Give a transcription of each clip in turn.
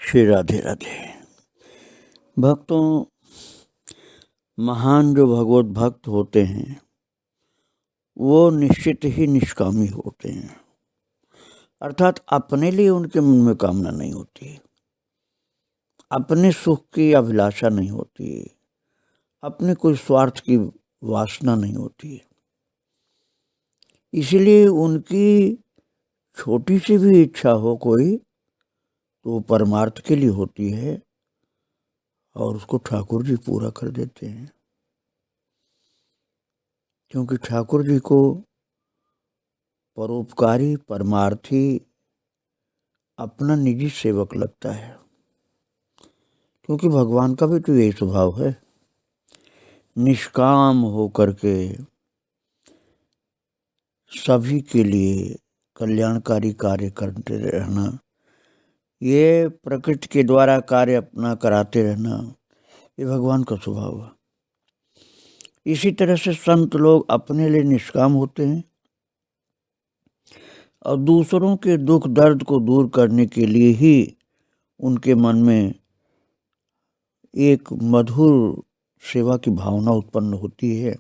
श्री राधे राधे। भक्तों, महान जो भगवत भक्त होते हैं वो निश्चित ही निष्कामी होते हैं, अर्थात अपने लिए उनके मन में कामना नहीं होती, अपने सुख की अभिलाषा नहीं होती, अपने कोई स्वार्थ की वासना नहीं होती। इसीलिए उनकी छोटी सी भी इच्छा हो कोई तो परमार्थ के लिए होती है और उसको ठाकुर जी पूरा कर देते हैं, क्योंकि ठाकुर जी को परोपकारी परमार्थी अपना निजी सेवक लगता है, क्योंकि भगवान का भी तो यही स्वभाव है, निष्काम होकर के सभी के लिए कल्याणकारी कार्य करते रहना, ये प्रकृति के द्वारा कार्य अपना कराते रहना, ये भगवान का स्वभाव है। इसी तरह से संत लोग अपने लिए निष्काम होते हैं और दूसरों के दुख दर्द को दूर करने के लिए ही उनके मन में एक मधुर सेवा की भावना उत्पन्न होती है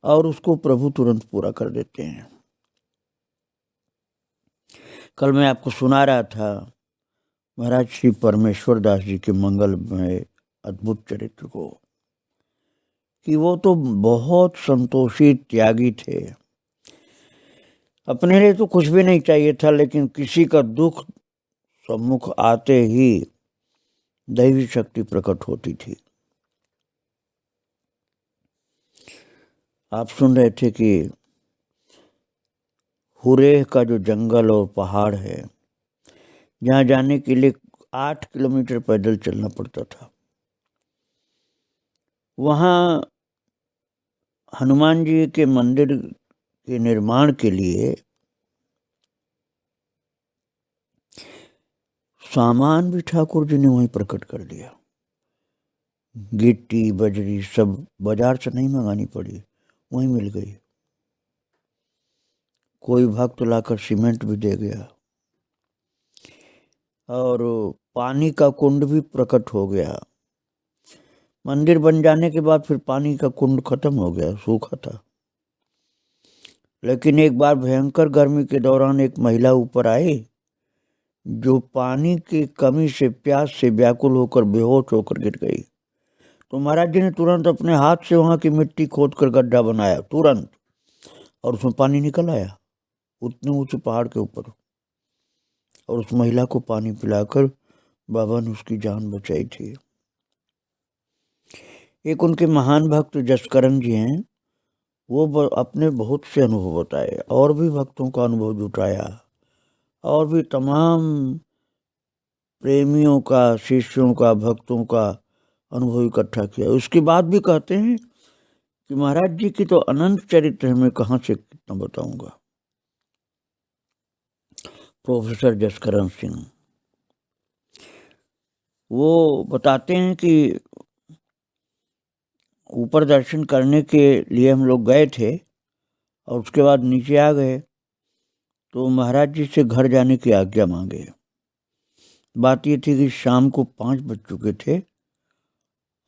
और उसको प्रभु तुरंत पूरा कर देते हैं। कल मैं आपको सुना रहा था महाराज श्री परमेश्वर दास जी के मंगल में अद्भुत चरित्र को, कि वो तो बहुत संतोषी त्यागी थे, अपने लिए तो कुछ भी नहीं चाहिए था, लेकिन किसी का दुख सम्मुख आते ही दैवी शक्ति प्रकट होती थी। आप सुन रहे थे कि हुरेह का जो जंगल और पहाड़ है, जहाँ जाने के लिए 8 किलोमीटर पैदल चलना पड़ता था, वहाँ हनुमान जी के मंदिर के निर्माण के लिए सामान भी ठाकुर जी ने वहीं प्रकट कर दिया। गिट्टी बजरी सब बाजार से नहीं मंगानी पड़ी, वहीं मिल गई। कोई भक्त लाकर सीमेंट भी दे गया और पानी का कुंड भी प्रकट हो गया। मंदिर बन जाने के बाद फिर पानी का कुंड खत्म हो गया, सूखा था। लेकिन एक बार भयंकर गर्मी के दौरान एक महिला ऊपर आई, जो पानी की कमी से प्यास से व्याकुल होकर बेहोश होकर गिर गई। तो महाराज जी ने तुरंत अपने हाथ से वहां की मिट्टी खोद कर गड्ढा बनाया तुरंत, और उसमें पानी निकल आया उतने ऊंचे पहाड़ के ऊपर, और उस महिला को पानी पिलाकर बाबा ने उसकी जान बचाई थी। एक उनके महान भक्त जसकरण जी हैं, वो अपने बहुत से अनुभव बताए और भी भक्तों का अनुभव जुटाया और भी तमाम प्रेमियों का, शिष्यों का, भक्तों का अनुभव इकट्ठा किया। उसके बाद भी कहते हैं कि महाराज जी की तो अनंत चरित्र है, मैं कहाँ से कितना बताऊंगा। प्रोफेसर जसकरण सिंह वो बताते हैं कि ऊपर दर्शन करने के लिए हम लोग गए थे और उसके बाद नीचे आ गए, तो महाराज जी से घर जाने की आज्ञा मांगे। बात ये थी कि शाम को 5 बज चुके थे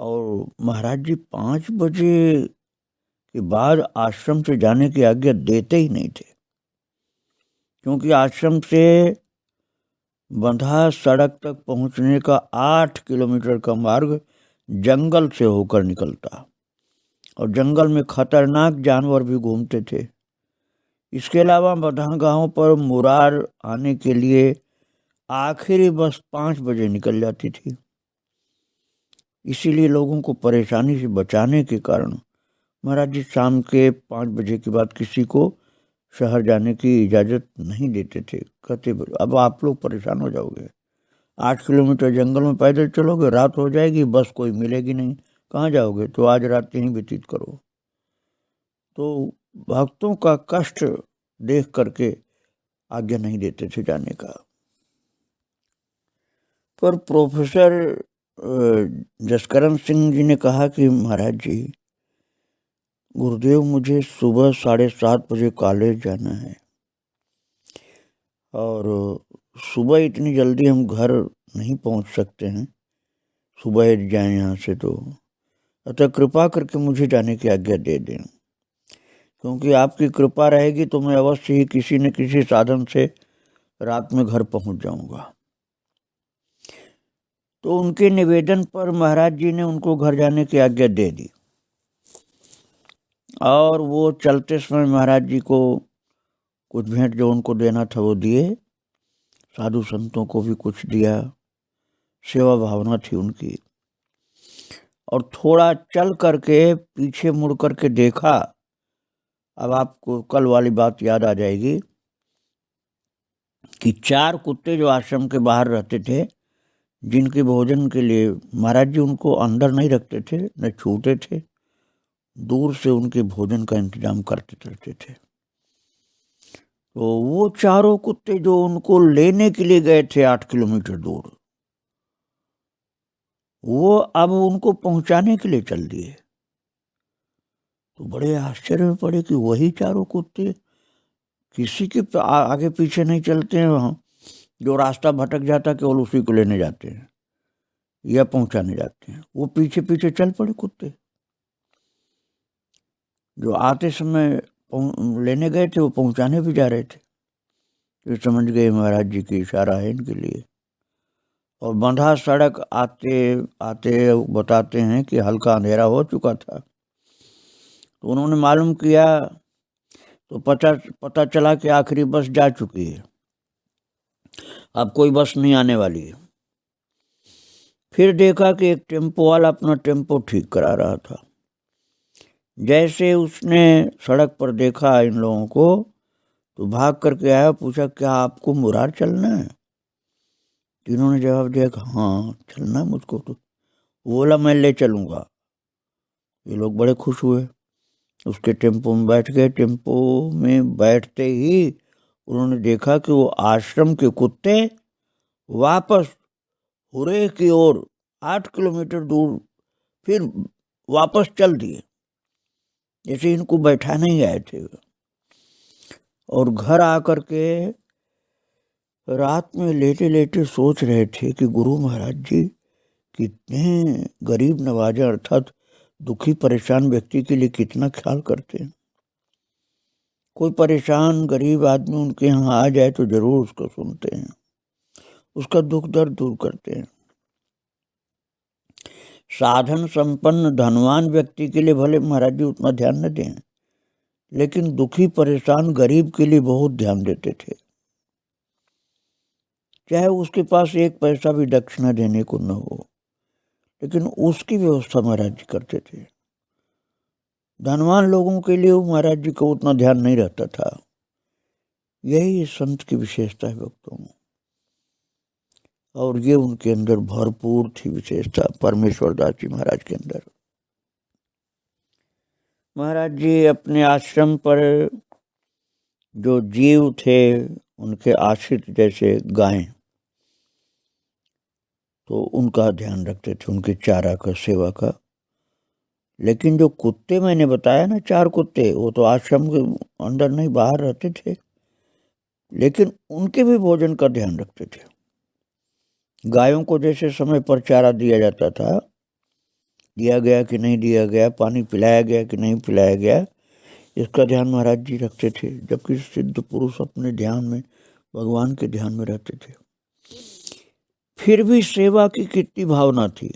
और महाराज जी 5 बजे के बाद आश्रम से जाने की आज्ञा देते ही नहीं थे, क्योंकि आश्रम से बंधा सड़क तक पहुंचने का 8 किलोमीटर का मार्ग जंगल से होकर निकलता और जंगल में खतरनाक जानवर भी घूमते थे। इसके अलावा बंधागाहों पर मुरार आने के लिए आखिरी बस 5 बजे निकल जाती थी। इसीलिए लोगों को परेशानी से बचाने के कारण महाराज जी शाम के 5 बजे के बाद किसी को शहर जाने की इजाज़त नहीं देते थे। कहते अब आप लोग परेशान हो जाओगे, 8 किलोमीटर जंगल में पैदल चलोगे, रात हो जाएगी, बस कोई मिलेगी नहीं, कहाँ जाओगे, तो आज रात यहीं व्यतीत करो। तो भक्तों का कष्ट देख करके आज्ञा नहीं देते थे जाने का। पर प्रोफेसर जसकरण सिंह जी ने कहा कि महाराज जी, गुरुदेव मुझे सुबह 7:30 बजे कॉलेज जाना है और सुबह इतनी जल्दी हम घर नहीं पहुंच सकते हैं, सुबह जाएं यहाँ से, तो अतः कृपा करके मुझे जाने की आज्ञा दे दें, क्योंकि आपकी कृपा रहेगी तो मैं अवश्य ही किसी न किसी साधन से रात में घर पहुंच जाऊंगा। तो उनके निवेदन पर महाराज जी ने उनको घर जाने की आज्ञा दे दी, और वो चलते समय महाराज जी को कुछ भेंट जो उनको देना था वो दिए, साधु संतों को भी कुछ दिया, सेवा भावना थी उनकी। और थोड़ा चल करके पीछे मुड़ करके देखा, अब आपको कल वाली बात याद आ जाएगी कि 4 कुत्ते जो आश्रम के बाहर रहते थे, जिनके भोजन के लिए महाराज जी उनको अंदर नहीं रखते थे, न छूते थे, दूर से उनके भोजन का इंतजाम करते रहते थे। तो वो 4 कुत्ते जो उनको लेने के लिए गए थे 8 किलोमीटर दूर, वो अब उनको पहुंचाने के लिए चल दिए। तो बड़े आश्चर्य में पड़े कि वही 4 कुत्ते किसी के आगे पीछे नहीं चलते हैं, वहाँ जो रास्ता भटक जाता केवल उसी को लेने जाते हैं या पहुंचाने जाते हैं, वो पीछे पीछे चल पड़े कुत्ते। जो आते समय लेने गए थे वो पहुंचाने भी जा रहे थे। तो समझ गए महाराज जी की इशारा है इनके लिए। और बंधा सड़क आते आते बताते हैं कि हल्का अंधेरा हो चुका था। तो उन्होंने मालूम किया तो पता चला कि आखिरी बस जा चुकी है, अब कोई बस नहीं आने वाली है। फिर देखा कि एक टेम्पो वाला अपना टेम्पो ठीक करा रहा था। जैसे उसने सड़क पर देखा इन लोगों को तो भाग करके आया, पूछा क्या आपको मुरार चलना है? इन्होंने जवाब दिया कि हाँ चलना मुझको। तो बोला मैं ले चलूँगा। ये लोग बड़े खुश हुए, उसके टेम्पो में बैठ गए। टेम्पो में बैठते ही उन्होंने देखा कि वो आश्रम के कुत्ते वापस हुरे की ओर 8 किलोमीटर दूर फिर वापस चल दिए, जैसे इनको बैठा नहीं आए थे। और घर आकर के रात में लेटे लेटे सोच रहे थे कि गुरु महाराज जी कितने गरीब नवाजे अर्थात दुखी परेशान व्यक्ति के लिए कितना ख्याल करते हैं। कोई परेशान गरीब आदमी उनके यहाँ आ जाए तो जरूर उसको सुनते हैं, उसका दुख दर्द दूर करते हैं। साधन संपन्न धनवान व्यक्ति के लिए भले महाराज जी उतना ध्यान न दें, लेकिन दुखी परेशान गरीब के लिए बहुत ध्यान देते थे, चाहे उसके पास 1 पैसा भी दक्षिणा देने को न हो, लेकिन उसकी व्यवस्था महाराज जी करते थे। धनवान लोगों के लिए महाराज जी को उतना ध्यान नहीं रहता था। यही संत की विशेषता है भक्तों में, और ये उनके अंदर भरपूर थी विशेषता परमेश्वर दास जी महाराज के अंदर। महाराज जी अपने आश्रम पर जो जीव थे उनके आश्रित जैसे गायें, तो उनका ध्यान रखते थे, उनके चारा का सेवा का। लेकिन जो कुत्ते मैंने बताया ना 4 कुत्ते, वो तो आश्रम के अंदर नहीं बाहर रहते थे, लेकिन उनके भी भोजन का ध्यान रखते थे। गायों को जैसे समय पर चारा दिया जाता था, दिया गया कि नहीं दिया गया, पानी पिलाया गया कि नहीं पिलाया गया, इसका ध्यान महाराज जी रखते थे। जबकि सिद्ध पुरुष अपने ध्यान में भगवान के ध्यान में रहते थे। फिर भी सेवा की कितनी भावना थी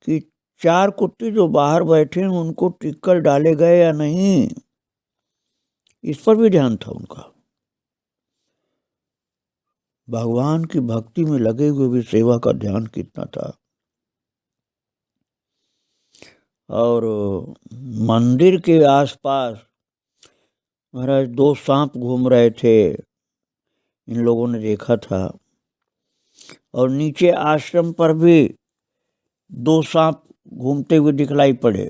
कि 4 कुत्ते जो बाहर बैठे हैं उनको टिक्कर डाले गए या नहीं, इस पर भी ध्यान था उनका। भगवान की भक्ति में लगे हुए भी सेवा का ध्यान कितना था। और मंदिर के आसपास महाराज 2 सांप घूम रहे थे, इन लोगों ने देखा था। और नीचे आश्रम पर भी 2 सांप घूमते हुए दिखलाई पड़े,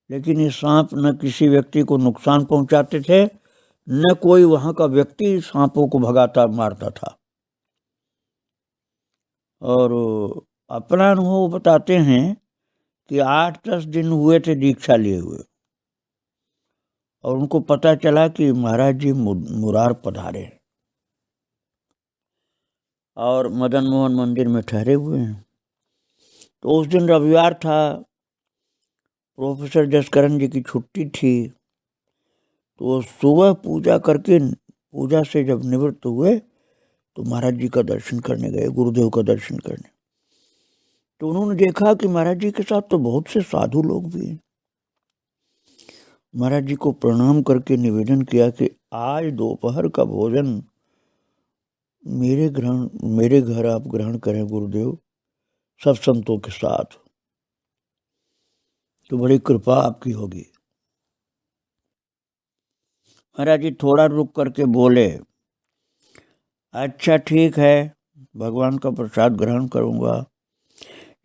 लेकिन ये सांप न किसी व्यक्ति को नुकसान पहुंचाते थे, न कोई वहां का व्यक्ति सांपों को भगाता मारता था। और अपना अनुभव बताते हैं कि 8-10 दिन हुए थे दीक्षा लिए हुए, और उनको पता चला कि महाराज जी मुरार पधारे। और मदन मोहन मंदिर में ठहरे हुए हैं। तो उस दिन रविवार था, प्रोफेसर जसकरण जी की छुट्टी थी। तो सुबह पूजा करके, पूजा से जब निवृत्त हुए तो महाराज जी का दर्शन करने गए, गुरुदेव का दर्शन करने। तो उन्होंने देखा कि महाराज जी के साथ तो बहुत से साधु लोग भी हैं। महाराज जी को प्रणाम करके निवेदन किया कि आज दोपहर का भोजन मेरे घर आप ग्रहण करें गुरुदेव, सब संतों के साथ, तो बड़ी कृपा आपकी होगी। महाराज जी थोड़ा रुक करके बोले, अच्छा ठीक है, भगवान का प्रसाद ग्रहण करूंगा,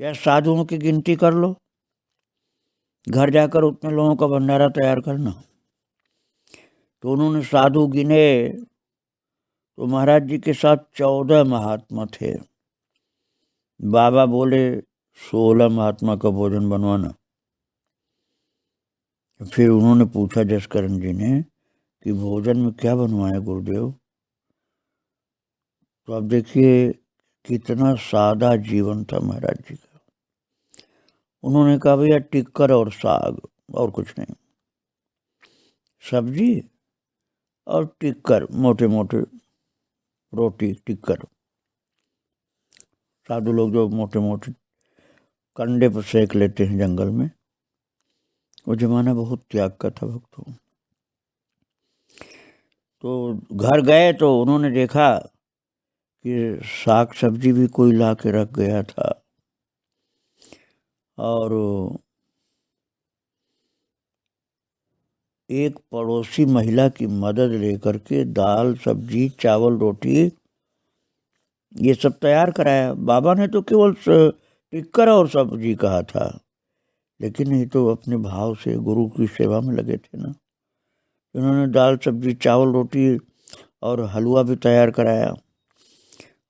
या साधुओं की गिनती कर लो, घर जाकर उतने लोगों का भंडारा तैयार करना। तो उन्होंने साधु गिने तो महाराज जी के साथ 14 महात्मा थे। बाबा बोले 16 महात्मा का भोजन बनवाना। फिर उन्होंने पूछा जसकरण जी ने कि भोजन में क्या बनवाए गुरुदेव। तो अब देखिए कितना सादा जीवन था महाराज जी का। उन्होंने कहा भैया टिक्कर और साग और कुछ नहीं, सब्जी और टिक्कर, मोटे मोटे रोटी टिक्कर। साधु लोग जो मोटे मोटे कंडे पर सेक लेते हैं जंगल में, वो जमाना बहुत त्याग का था भक्तों। तो घर गए तो उन्होंने देखा कि साग सब्जी भी कोई ला के रख गया था, और एक पड़ोसी महिला की मदद लेकर के दाल सब्जी चावल रोटी ये सब तैयार कराया। बाबा ने तो केवल टिक्कर और सब्जी कहा था, लेकिन ये तो अपने भाव से गुरु की सेवा में लगे थे ना। उन्होंने दाल सब्जी चावल रोटी और हलवा भी तैयार कराया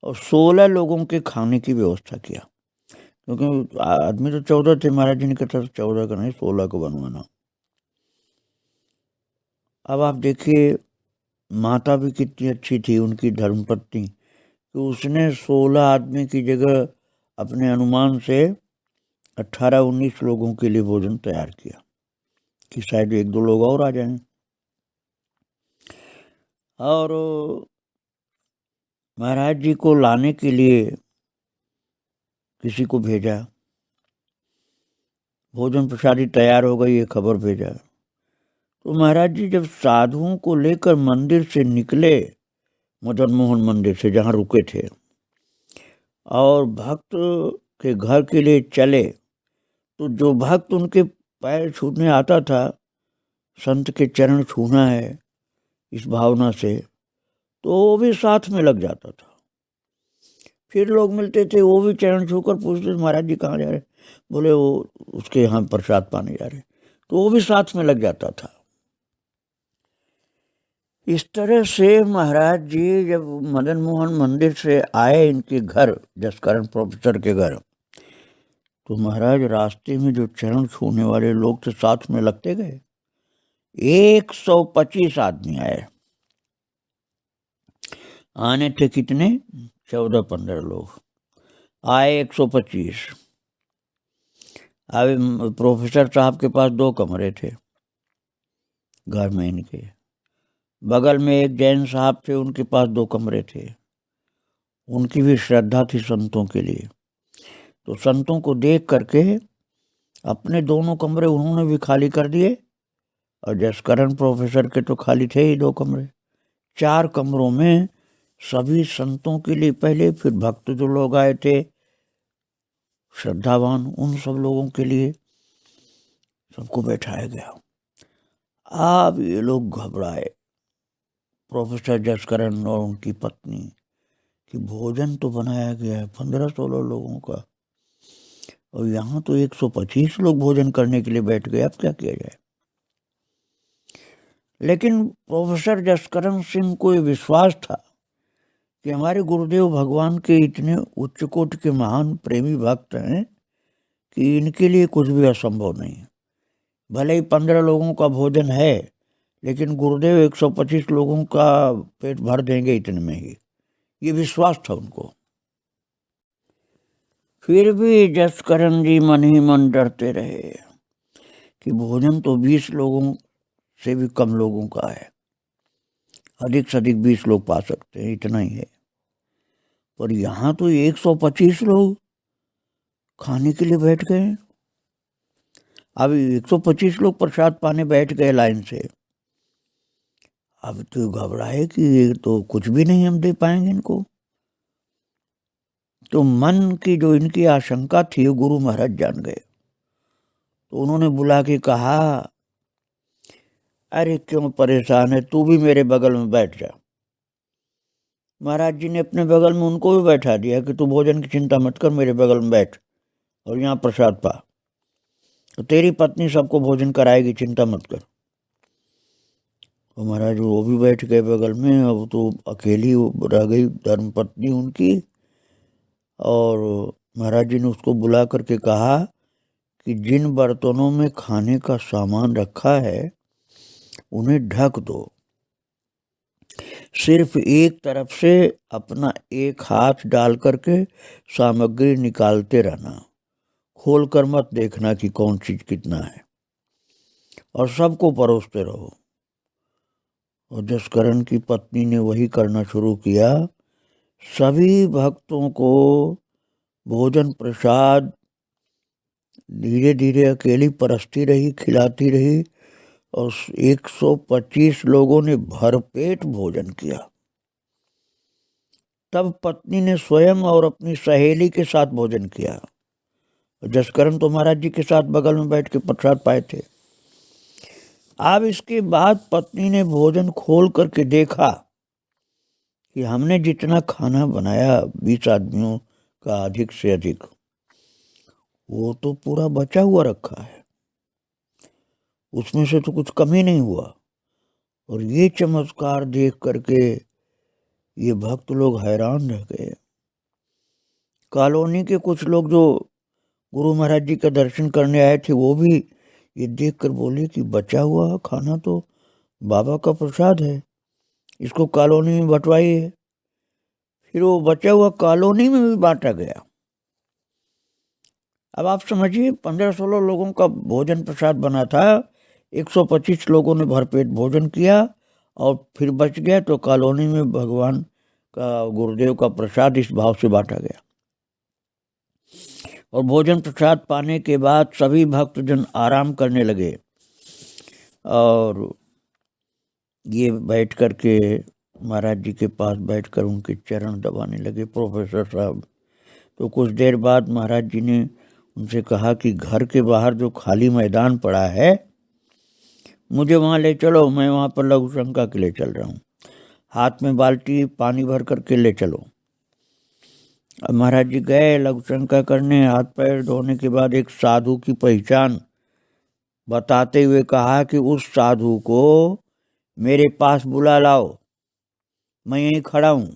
और 16 लोगों के खाने की व्यवस्था किया, क्योंकि आदमी तो 14 थे। महाराज जी ने कहा 14 का नहीं, 16 को बनवाना। अब आप देखिए माता भी कितनी अच्छी थी, उनकी धर्मपत्नी, तो उसने 16 आदमी की जगह अपने अनुमान से 18-19 लोगों के लिए भोजन तैयार किया कि शायद 1-2 लोग और आ जाएं। और महाराज जी को लाने के लिए किसी को भेजा, भोजन प्रसादी तैयार हो गई ये खबर भेजा। तो महाराज जी जब साधुओं को लेकर मंदिर से निकले, मदन मोहन मंदिर से जहाँ रुके थे, और भक्त के घर के लिए चले, तो जो भक्त उनके पैर छूने आता था, संत के चरण छूना है इस भावना से, तो वो भी साथ में लग जाता था। फिर लोग मिलते थे, वो भी चरण छूकर पूछते महाराज जी कहाँ जा रहे, बोले वो उसके यहाँ प्रसाद पाने जा रहे, तो वो भी साथ में लग जाता था। इस तरह से महाराज जी जब मदन मोहन मंदिर से आए इनके घर, जसकरण प्रोफेसर के घर, तो महाराज रास्ते में जो चरण छूने वाले लोग थे साथ में लगते गए। 125 आदमी आए। आने थे कितने, 14-15 लोग आए, 125। अब प्रोफेसर साहब के पास 2 कमरे थे घर में इनके, बगल में एक जैन साहब थे, उनके पास 2 कमरे थे। उनकी भी श्रद्धा थी संतों के लिए, तो संतों को देख करके अपने दोनों कमरे उन्होंने भी खाली कर दिए, और जसकरण प्रोफेसर के तो खाली थे ही 2 कमरे। 4 कमरों में सभी संतों के लिए पहले, फिर भक्त जो लोग आए थे श्रद्धावान, उन सब लोगों के लिए सबको बैठाया गया। अब ये लोग घबराए, प्रोफेसर जसकरण और उनकी पत्नी, कि भोजन तो बनाया गया है 15-16 लोगों का, और यहाँ तो 125 लोग भोजन करने के लिए बैठ गए, अब क्या किया जाए। लेकिन प्रोफेसर जसकरण सिंह को ये विश्वास था कि हमारे गुरुदेव भगवान के इतने उच्च कोटि के महान प्रेमी भक्त हैं कि इनके लिए कुछ भी असंभव नहीं। भले ही 15 लोगों का भोजन है, लेकिन गुरुदेव 125 लोगों का पेट भर देंगे इतने में ही, ये विश्वास था उनको। फिर भी जसकरण जी मन ही मन डरते रहे कि भोजन तो 20 लोगों से भी कम लोगों का है, अधिक से अधिक 20 लोग पा सकते हैं, इतना ही है। पर यहाँ तो 125 लोग खाने के लिए बैठ गए। अब 125 लोग प्रसाद पाने बैठ गए लाइन से। अब तो घबराए कि ये तो कुछ भी नहीं हम दे पाएंगे इनको। तो मन की जो इनकी आशंका थी गुरु महाराज जान गए। तो उन्होंने बुला के कहा, अरे क्यों परेशान है, तू भी मेरे बगल में बैठ जा। महाराज जी ने अपने बगल में उनको भी बैठा दिया कि तू भोजन की चिंता मत कर, मेरे बगल में बैठ और यहाँ प्रसाद पा, तो तेरी पत्नी सबको भोजन कराएगी, चिंता मत कर। तो महाराज वो भी बैठ गए बगल में। अब तो अकेली रह गई धर्मपत्नी उनकी। और महाराज जी ने उसको बुला करके कहा कि जिन बर्तनों में खाने का सामान रखा है उन्हें ढक दो। सिर्फ एक तरफ से अपना एक हाथ डाल करके सामग्री निकालते रहना, खोल कर मत देखना कि कौन चीज कितना है, और सबको परोसते रहो। और जसकरण की पत्नी ने वही करना शुरू किया। सभी भक्तों को भोजन प्रसाद धीरे धीरे अकेली परसती रही, खिलाती रही, और 125 लोगों ने भरपेट भोजन किया। तब पत्नी ने स्वयं और अपनी सहेली के साथ भोजन किया। जसकरण तो महाराज जी के साथ बगल में बैठ के प्रसाद पाए थे। अब इसके बाद पत्नी ने भोजन खोल करके देखा कि हमने जितना खाना बनाया 20 आदमियों का अधिक से अधिक, वो तो पूरा बचा हुआ रखा है, उसमें से तो कुछ कमी नहीं हुआ। और ये चमत्कार देख करके ये भक्त लोग हैरान रह गए। कॉलोनी के कुछ लोग जो गुरु महाराज जी का दर्शन करने आए थे वो भी ये देखकर बोले कि बचा हुआ खाना तो बाबा का प्रसाद है, इसको कॉलोनी में बंटवाइए। फिर वो बचा हुआ कॉलोनी में भी बांटा गया। अब आप समझिए 15-16 लोगों का भोजन प्रसाद बना था, 125 लोगों ने भरपेट भोजन किया और फिर बच गया तो कॉलोनी में भगवान का, गुरुदेव का प्रसाद इस भाव से बांटा गया। और भोजन प्रसाद पाने के बाद सभी भक्तजन आराम करने लगे और ये बैठ कर के महाराज जी के पास बैठकर उनके चरण दबाने लगे, प्रोफेसर साहब। तो कुछ देर बाद महाराज जी ने उनसे कहा कि घर के बाहर जो खाली मैदान पड़ा है मुझे वहाँ ले चलो, मैं वहाँ पर लघु शंका के लिए चल रहा हूँ, हाथ में बाल्टी पानी भर करके ले चलो। अब महाराज जी गए लघु शंका करने। हाथ पैर धोने के बाद एक साधु की पहचान बताते हुए कहा कि उस साधु को मेरे पास बुला लाओ, मैं यहीं खड़ा हूँ।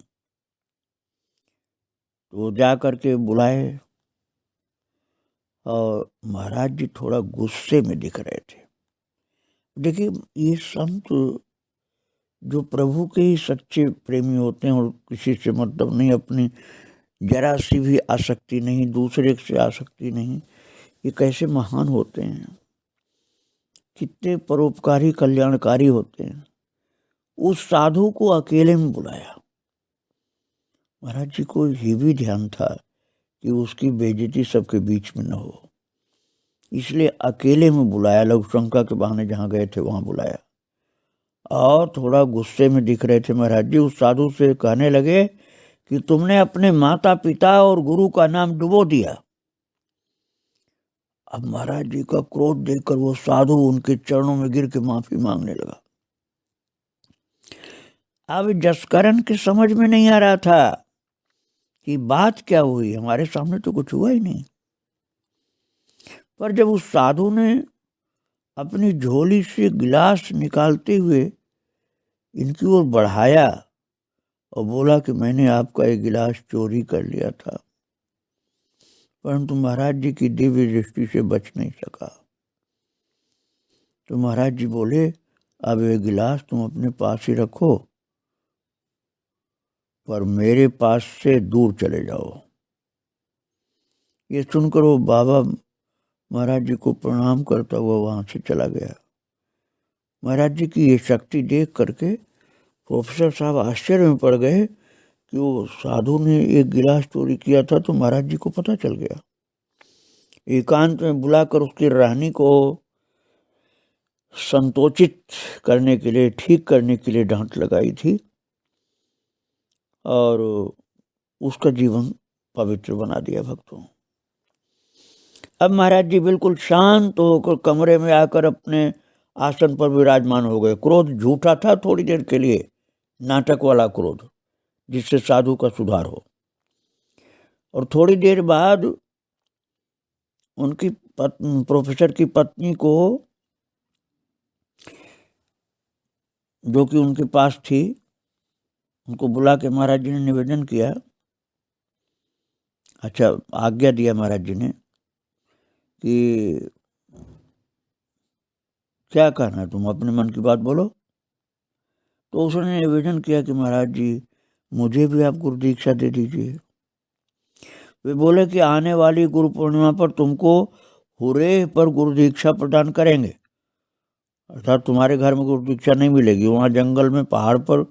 तो जा करके बुलाए और महाराज जी थोड़ा गुस्से में दिख रहे थे। देखिए ये संत जो प्रभु के ही सच्चे प्रेमी होते हैं और किसी से मतलब नहीं, अपनी जरा सी भी आसक्ति नहीं, दूसरे से आसक्ति नहीं, ये कैसे महान होते हैं, कितने परोपकारी कल्याणकारी होते हैं। उस साधु को अकेले में बुलाया। महाराज जी को ये भी ध्यान था कि उसकी बेइज्जती सबके बीच में न हो, इसलिए अकेले में बुलाया, लघु शंका के बहाने जहाँ गए थे वहाँ बुलाया। और थोड़ा गुस्से में दिख रहे थे महाराज जी। उस साधु से कहने लगे कि तुमने अपने माता पिता और गुरु का नाम डुबो दिया। अब महाराज जी का क्रोध देखकर वो साधु उनके चरणों में गिर के माफी मांगने लगा। अब जसकरण के समझ में नहीं आ रहा था कि बात क्या हुई, हमारे सामने तो कुछ हुआ ही नहीं। पर जब उस साधु ने अपनी झोली से गिलास निकालते हुए इनकी ओर बढ़ाया और बोला कि मैंने आपका एक गिलास चोरी कर लिया था, परंतु महाराज जी की दिव्य दृष्टि से बच नहीं सका। तो महाराज जी बोले, अब ये गिलास तुम अपने पास ही रखो, पर मेरे पास से दूर चले जाओ। ये सुनकर वो बाबा महाराज जी को प्रणाम करता हुआ वहाँ से चला गया। महाराज जी की ये शक्ति देख करके प्रोफेसर साहब आश्चर्य में पड़ गए कि वो साधु ने एक गिलास चोरी किया था तो महाराज जी को पता चल गया। एकांत में बुलाकर उसकी रानी को संतोषित करने के लिए, ठीक करने के लिए डांट लगाई थी और उसका जीवन पवित्र बना दिया भक्तों। अब महाराज जी बिल्कुल शांत होकर कमरे में आकर अपने आसन पर विराजमान हो गए। क्रोध झूठा था थोड़ी देर के लिए, नाटक वाला क्रोध जिससे साधु का सुधार हो। और थोड़ी देर बाद उनकी प्रोफेसर की पत्नी को, जो कि उनके पास थी, उनको बुला के महाराज जी ने निवेदन किया, अच्छा आज्ञा दिया महाराज जी ने कि क्या कहना है, तुम अपने मन की बात बोलो। तो उसने निवेदन किया कि महाराज जी मुझे भी आप गुरु दीक्षा दे दीजिए। वे बोले कि आने वाली गुरु पूर्णिमा पर तुमको हुरे पर गुरु दीक्षा प्रदान करेंगे, अर्थात तुम्हारे घर में गुरु दीक्षा नहीं मिलेगी, वहाँ जंगल में पहाड़ पर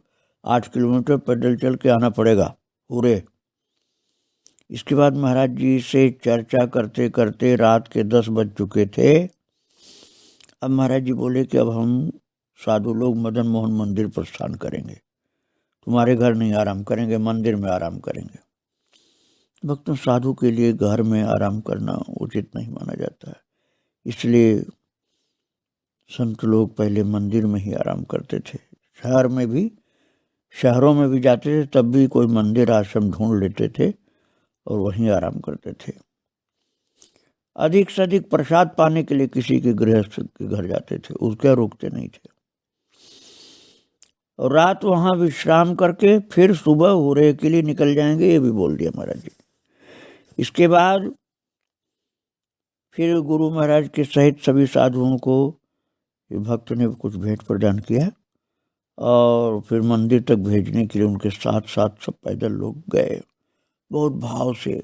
8 किलोमीटर पैदल चल के आना पड़ेगा हुरे। इसके बाद महाराज जी से चर्चा करते करते रात के 10 बज चुके थे। अब महाराज जी बोले कि अब हम साधु लोग मदन मोहन मंदिर प्रस्थान करेंगे, तुम्हारे घर नहीं आराम करेंगे, मंदिर में आराम करेंगे। भक्तों, साधु के लिए घर में आराम करना उचित नहीं माना जाता है, इसलिए संत लोग पहले मंदिर में ही आराम करते थे। शहरों में भी जाते थे तब भी कोई मंदिर आश्रम ढूंढ लेते थे और वहीं आराम करते थे। अधिक से अधिक प्रसाद पाने के लिए किसी के गृहस्थ के घर जाते थे, उसके रुकते नहीं थे। और रात वहां विश्राम करके फिर सुबह हुरे के लिए निकल जाएंगे, ये भी बोल दिया महाराज जी। इसके बाद फिर गुरु महाराज के सहित सभी साधुओं को भक्त ने कुछ भेंट प्रदान किया और फिर मंदिर तक भेजने के लिए उनके साथ साथ सब पैदल लोग गए बहुत भाव से।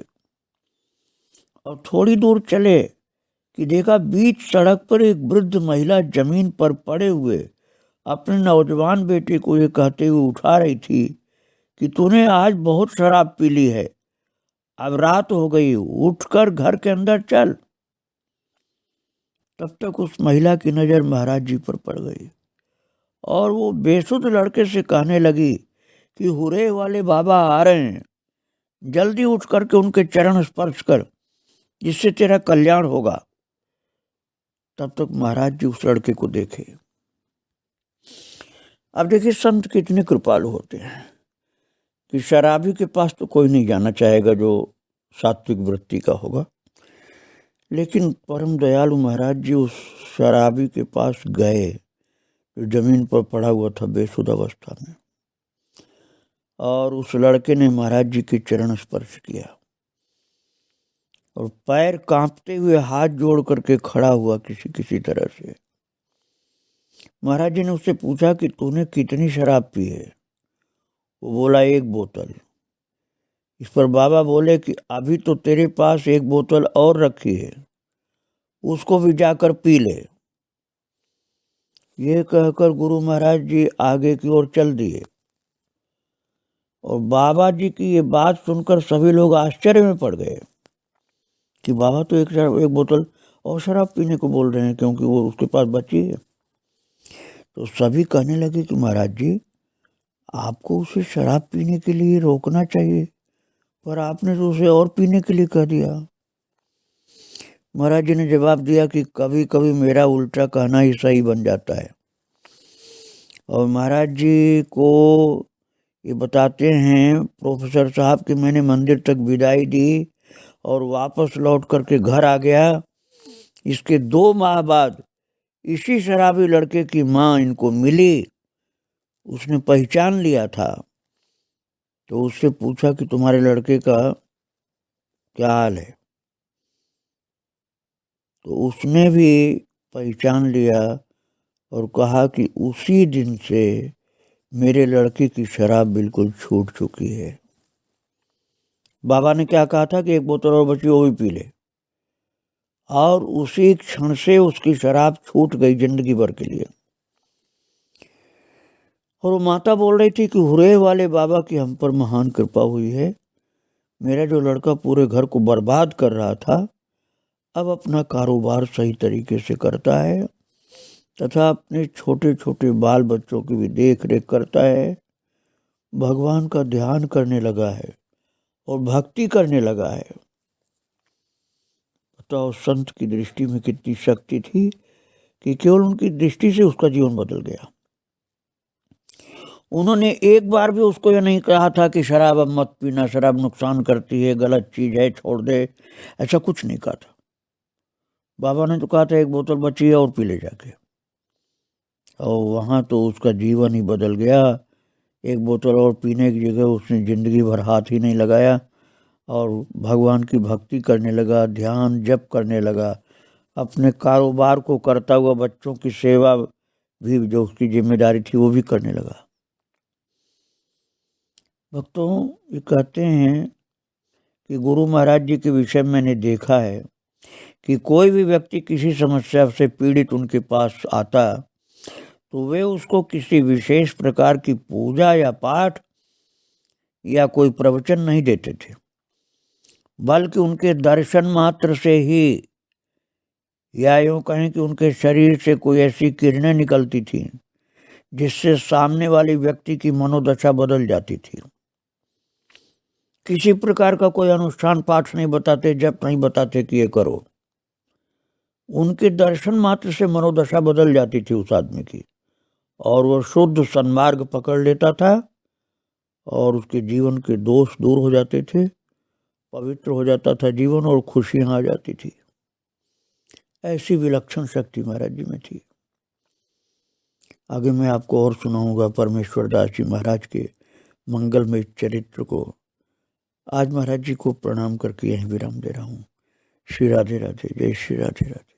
और थोड़ी दूर चले कि देखा बीच सड़क पर एक वृद्ध महिला जमीन पर पड़े हुए अपने नौजवान बेटे को ये कहते हुए उठा रही थी कि तूने आज बहुत शराब पी ली है, अब रात हो गई, उठकर घर के अंदर चल। तब तक उस महिला की नजर महाराज जी पर पड़ गई और वो बेसुध लड़के से कहने लगी कि हुरे वाले बाबा आ रहे हैं, जल्दी उठ करके उनके चरण स्पर्श कर, जिससे तेरा कल्याण होगा। तब तक महाराज जी उस लड़के को देखे। अब देखिए संत कितने कृपालु होते हैं कि शराबी के पास तो कोई नहीं जाना चाहेगा जो सात्विक वृत्ति का होगा, लेकिन परम दयालु महाराज जी उस शराबी के पास गए जो जमीन पर पड़ा हुआ था बेसुध अवस्था में, और उस लड़के ने महाराज जी के चरण स्पर्श किया और पैर कांपते हुए हाथ जोड़ करके खड़ा हुआ किसी तरह से। महाराज जी ने उससे पूछा कि तूने कितनी शराब पी है? वो बोला 1 बोतल। इस पर बाबा बोले कि अभी तो तेरे पास 1 बोतल और रखी है, उसको भी जाकर पी ले। ये कहकर गुरु महाराज जी आगे की ओर चल दिए और बाबा जी की ये बात सुनकर सभी लोग आश्चर्य में पड़ गए कि बाबा तो एक बोतल और शराब पीने को बोल रहे हैं, क्योंकि वो उसके पास बची है। तो सभी कहने लगे कि महाराज जी आपको उसे शराब पीने के लिए रोकना चाहिए, पर आपने तो उसे और पीने के लिए कह दिया। महाराज जी ने जवाब दिया कि कभी कभी मेरा उल्टा कहना ही सही बन जाता है। और महाराज जी को ये बताते हैं प्रोफेसर साहब कि मैंने मंदिर तक विदाई दी और वापस लौट करके घर आ गया। इसके 2 माह बाद इसी शराबी लड़के की माँ इनको मिली, उसने पहचान लिया था। तो उससे पूछा कि तुम्हारे लड़के का क्या हाल है? तो उसने भी पहचान लिया और कहा कि उसी दिन से मेरे लड़के की शराब बिल्कुल छूट चुकी है। बाबा ने क्या कहा था कि एक बोतल और बची, वो भी पी ले, और उसी क्षण से उसकी शराब छूट गई जिंदगी भर के लिए। और वो माता बोल रही थी कि हुरे वाले बाबा की हम पर महान कृपा हुई है, मेरा जो लड़का पूरे घर को बर्बाद कर रहा था अब अपना कारोबार सही तरीके से करता है तथा अपने छोटे छोटे बाल बच्चों की भी देख रेख करता है, भगवान का ध्यान करने लगा है और भक्ति करने लगा है। बताओ संत की दृष्टि में कितनी शक्ति थी कि केवल उनकी दृष्टि से उसका जीवन बदल गया। उन्होंने एक बार भी उसको यह नहीं कहा था कि शराब अब मत पीना, शराब नुकसान करती है, गलत चीज है, छोड़ दे, ऐसा कुछ नहीं कहा था। बाबा ने तो कहा था एक बोतल बची है और पी ले जाके, और वहाँ तो उसका जीवन ही बदल गया। एक बोतल और पीने की जगह उसने जिंदगी भर हाथ ही नहीं लगाया और भगवान की भक्ति करने लगा, ध्यान जप करने लगा, अपने कारोबार को करता हुआ बच्चों की सेवा भी जो उसकी जिम्मेदारी थी वो भी करने लगा। भक्तों, ये कहते हैं कि गुरु महाराज जी के विषय में मैंने देखा है कि कोई भी व्यक्ति किसी समस्या से पीड़ित उनके पास आता तो वे उसको किसी विशेष प्रकार की पूजा या पाठ या कोई प्रवचन नहीं देते थे, बल्कि उनके दर्शन मात्र से ही, या यूं कहें कि उनके शरीर से कोई ऐसी किरणें निकलती थी जिससे सामने वाले व्यक्ति की मनोदशा बदल जाती थी। किसी प्रकार का कोई अनुष्ठान पाठ नहीं बताते, जब नहीं बताते कि ये करो, उनके दर्शन मात्र से मनोदशा बदल जाती थी उस आदमी की, और वह शुद्ध सन्मार्ग पकड़ लेता था और उसके जीवन के दोष दूर हो जाते थे, पवित्र हो जाता था जीवन और खुशियां आ जाती थी। ऐसी विलक्षण शक्ति महाराज जी में थी। आगे मैं आपको और सुनाऊंगा परमेश्वर दास जी महाराज के मंगलमय चरित्र को। आज महाराज जी को प्रणाम करके यहीं विराम दे रहा हूँ। श्री राधे राधे, जय श्री राधे राधे।